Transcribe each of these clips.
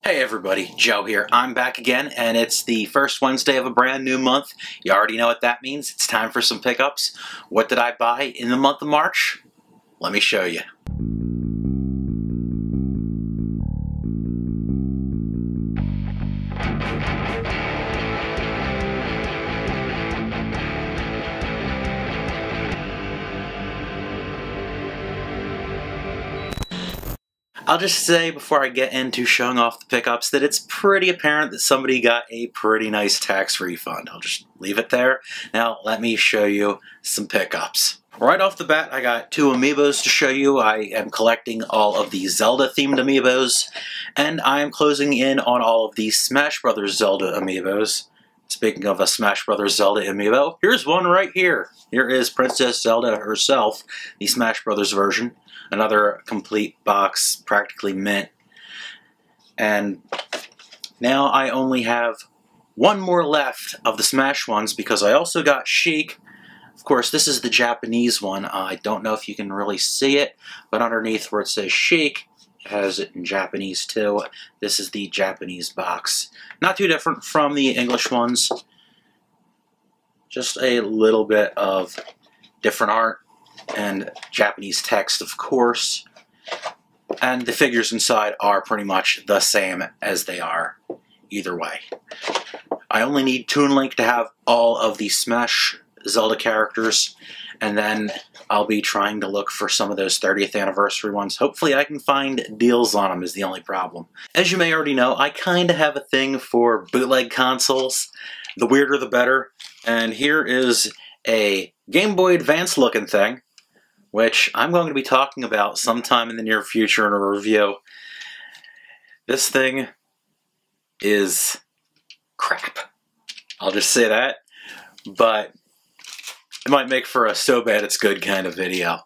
Hey everybody, Joe here. I'm back again, and it's the first Wednesday of a brand new month. You already know what that means. It's time for some pickups. What did I buy in the month of March? Let me show you. I'll just say before I get into showing off the pickups that it's pretty apparent that somebody got a pretty nice tax refund. I'll just leave it there. Now let me show you some pickups. Right off the bat, I got two Amiibos to show you. I am collecting all of the Zelda themed Amiibos, and I am closing in on all of the Smash Brothers Zelda Amiibos. Speaking of a Smash Brothers Zelda Amiibo, here's one right here. Here is Princess Zelda herself, the Smash Brothers version. Another complete box, practically mint. And now I only have one more left of the Smash ones because I also got Sheik. Of course, this is the Japanese one. I don't know if you can really see it, but underneath where it says Sheik, it has it in Japanese too. This is the Japanese box. Not too different from the English ones. Just a little bit of different art and Japanese text, of course. And the figures inside are pretty much the same as they are either way. I only need Toon Link to have all of the Smash Zelda characters, and then I'll be trying to look for some of those 30th anniversary ones. Hopefully I can find deals on them is the only problem. As you may already know, I kind of have a thing for bootleg consoles. The weirder the better. And here is a Game Boy Advance looking thing, which I'm going to be talking about sometime in the near future in a review. This thing is crap. I'll just say that. But it might make for a so bad it's good kind of video.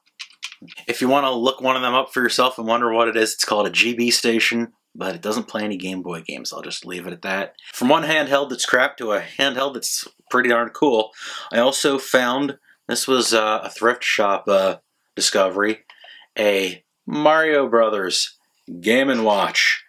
If you want to look one of them up for yourself and wonder what it is, it's called a GB station, but it doesn't play any Game Boy games. I'll just leave it at that. From one handheld that's crap to a handheld that's pretty darn cool, I also found, this was a thrift shop discovery, a Mario Brothers Game & Watch.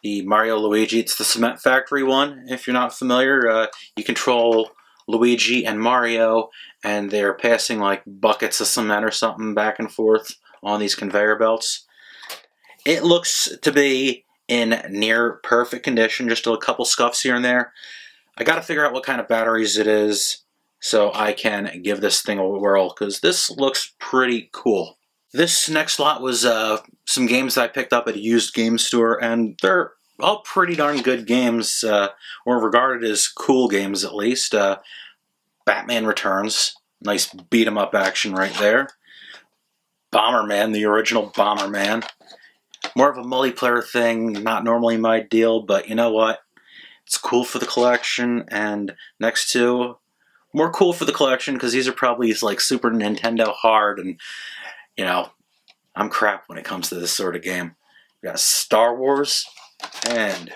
The Mario Luigi, it's the Cement Factory one, if you're not familiar. You control Luigi and Mario, and they're passing like buckets of cement or something back and forth on these conveyor belts. It looks to be in near perfect condition, just a couple scuffs here and there. I gotta figure out what kind of batteries it is so I can give this thing a whirl, because this looks pretty cool. This next lot was some games that I picked up at a used game store, and they're all pretty darn good games, or regarded as cool games at least. Batman Returns, nice beat-em-up action right there. Bomberman, the original Bomberman. More of a multiplayer thing, not normally my deal, but you know what? It's cool for the collection, and next to more cool for the collection because these are probably like Super Nintendo hard, and you know, I'm crap when it comes to this sort of game. We got Star Wars and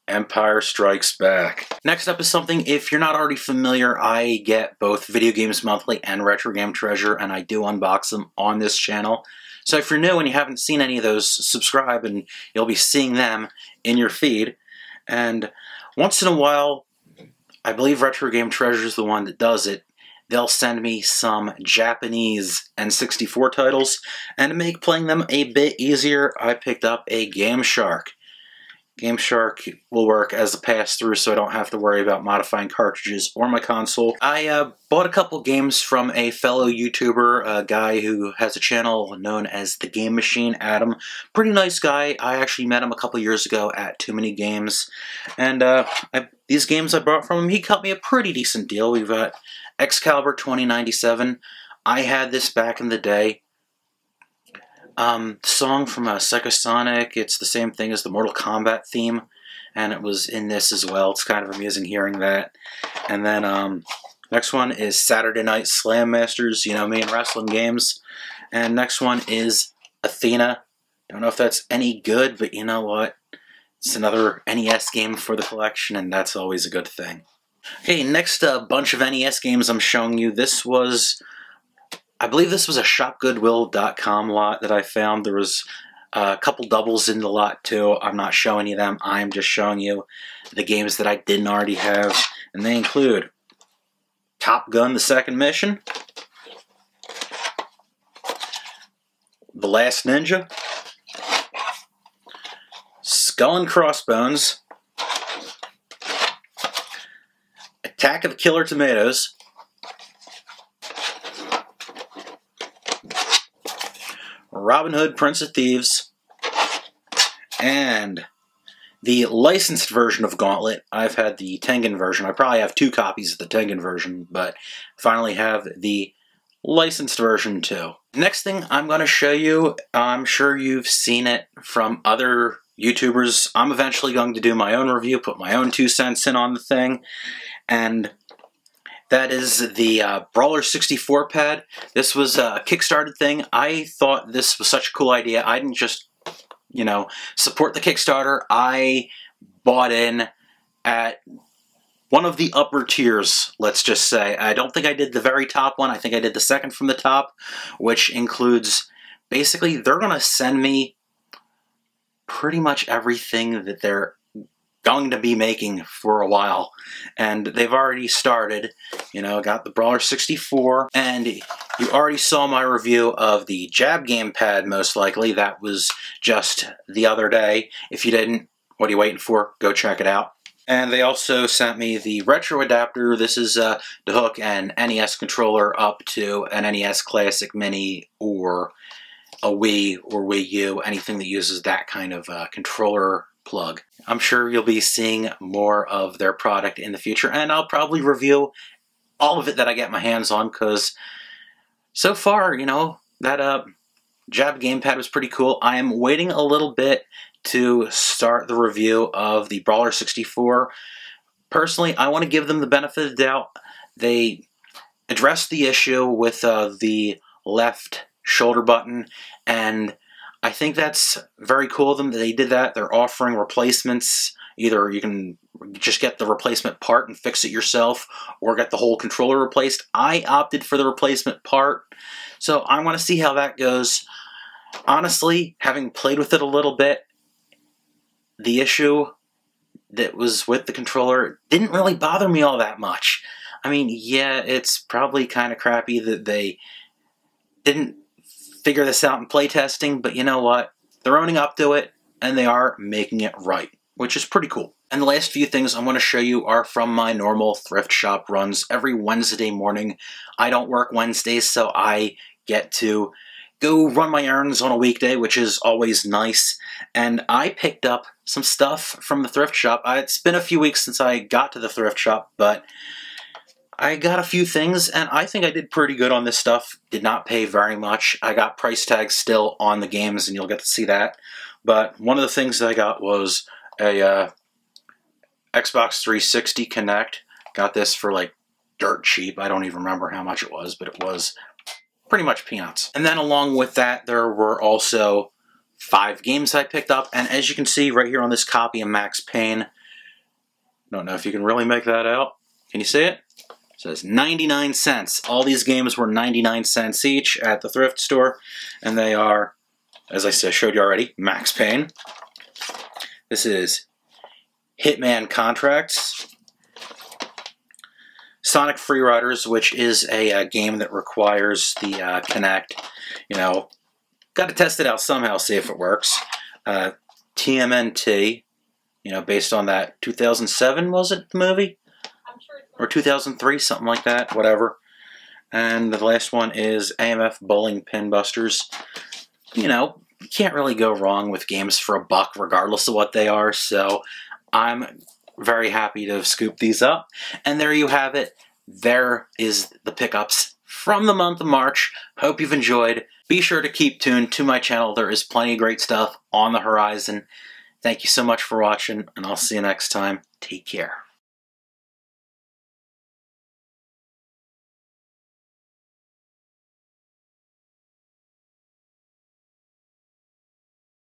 Empire Strikes Back. Next up is something, if you're not already familiar, I get both Video Games Monthly and Retro Game Treasure, and I do unbox them on this channel. So if you're new and you haven't seen any of those, subscribe and you'll be seeing them in your feed. And once in a while, I believe Retro Game Treasure is the one that does it. They'll send me some Japanese N64 titles, and to make playing them a bit easier, I picked up a Game Shark. Game Shark will work as a pass-through, so I don't have to worry about modifying cartridges or my console. I bought a couple games from a fellow YouTuber, a guy who has a channel known as The Game Machine, Adam. Pretty nice guy. I actually met him a couple years ago at Too Many Games. And these games I bought from him, he cut me a pretty decent deal. We've got Excalibur 2097. I had this back in the day. Song from Psychosonic, it's the same thing as the Mortal Kombat theme, and it was in this as well. It's kind of amusing hearing that. And then, next one is Saturday Night Slam Masters, you know me and wrestling games. And next one is Athena. Don't know if that's any good, but you know what? It's another NES game for the collection, and that's always a good thing. Okay, next bunch of NES games I'm showing you. This was, I believe this was a shopgoodwill.com lot that I found. There was A couple doubles in the lot too. I'm not showing any of them. I'm just showing you the games that I didn't already have. And they include Top Gun: The Second Mission, The Last Ninja, Skull and Crossbones, Attack of the Killer Tomatoes, Robin Hood, Prince of Thieves, and the licensed version of Gauntlet. I've had the Tengen version. I probably have 2 copies of the Tengen version, but finally have the licensed version too. Next thing I'm going to show you, I'm sure you've seen it from other YouTubers. I'm eventually going to do my own review, put my own 2 cents in on the thing, and that is the Brawler 64 pad. This was a Kickstarted thing. I thought this was such a cool idea. I didn't just, you know, support the Kickstarter. I bought in at one of the upper tiers, let's just say. I don't think I did the very top one. I think I did the second from the top, which includes, basically, they're going to send me pretty much everything that they're going to be making for a while. And they've already started. You know, got the Brawler 64, and you already saw my review of the Jab Game pad, most likely. That was just the other day. If you didn't, what are you waiting for? Go check it out. And they also sent me the retro adapter. This is to hook an NES controller up to an NES Classic Mini or a Wii or Wii U, anything that uses that kind of controller plug. I'm sure you'll be seeing more of their product in the future, and I'll probably review all of it that I get my hands on, because so far, you know, that Jab Gamepad was pretty cool. I am waiting a little bit to start the review of the Brawler 64. Personally, I want to give them the benefit of the doubt. They addressed the issue with the left shoulder button, and I think that's very cool of them that they did that. They're offering replacements. Either you can just get the replacement part and fix it yourself, or get the whole controller replaced. I opted for the replacement part, so I want to see how that goes. Honestly, having played with it a little bit, the issue that was with the controller didn't really bother me all that much. I mean, yeah, it's probably kind of crappy that they didn't figure this out in playtesting, but you know what? They're owning up to it, and they are making it right, which is pretty cool. And the last few things I'm going to show you are from my normal thrift shop runs every Wednesday morning. I don't work Wednesdays, so I get to go run my errands on a weekday, which is always nice. And I picked up some stuff from the thrift shop. It's been a few weeks since I got to the thrift shop, but I got a few things, and I think I did pretty good on this stuff. Did not pay very much. I got price tags still on the games, and you'll get to see that. But one of the things that I got was a Xbox 360 Kinect. Got this for like dirt cheap. I don't even remember how much it was, but it was pretty much peanuts. And then along with that, there were also 5 games I picked up. And as you can see right here on this copy of Max Payne, don't know if you can really make that out. Can you see it? It says 99 cents. All these games were 99 cents each at the thrift store. And they are, as I showed you already, Max Payne. This is Hitman Contracts. Sonic Freeriders, which is a game that requires the Kinect. You know, got to test it out somehow, see if it works. TMNT, you know, based on that 2007, was it, the movie? I'm sure it's or 2003, something like that, whatever. And the last one is AMF Bowling Pin Busters. You know, you can't really go wrong with games for $1 regardless of what they are, so I'm very happy to have scooped these up. And there you have it. There is the pickups from the month of March. Hope you've enjoyed. Be sure to keep tuned to my channel. There is plenty of great stuff on the horizon. Thank you so much for watching, and I'll see you next time. Take care.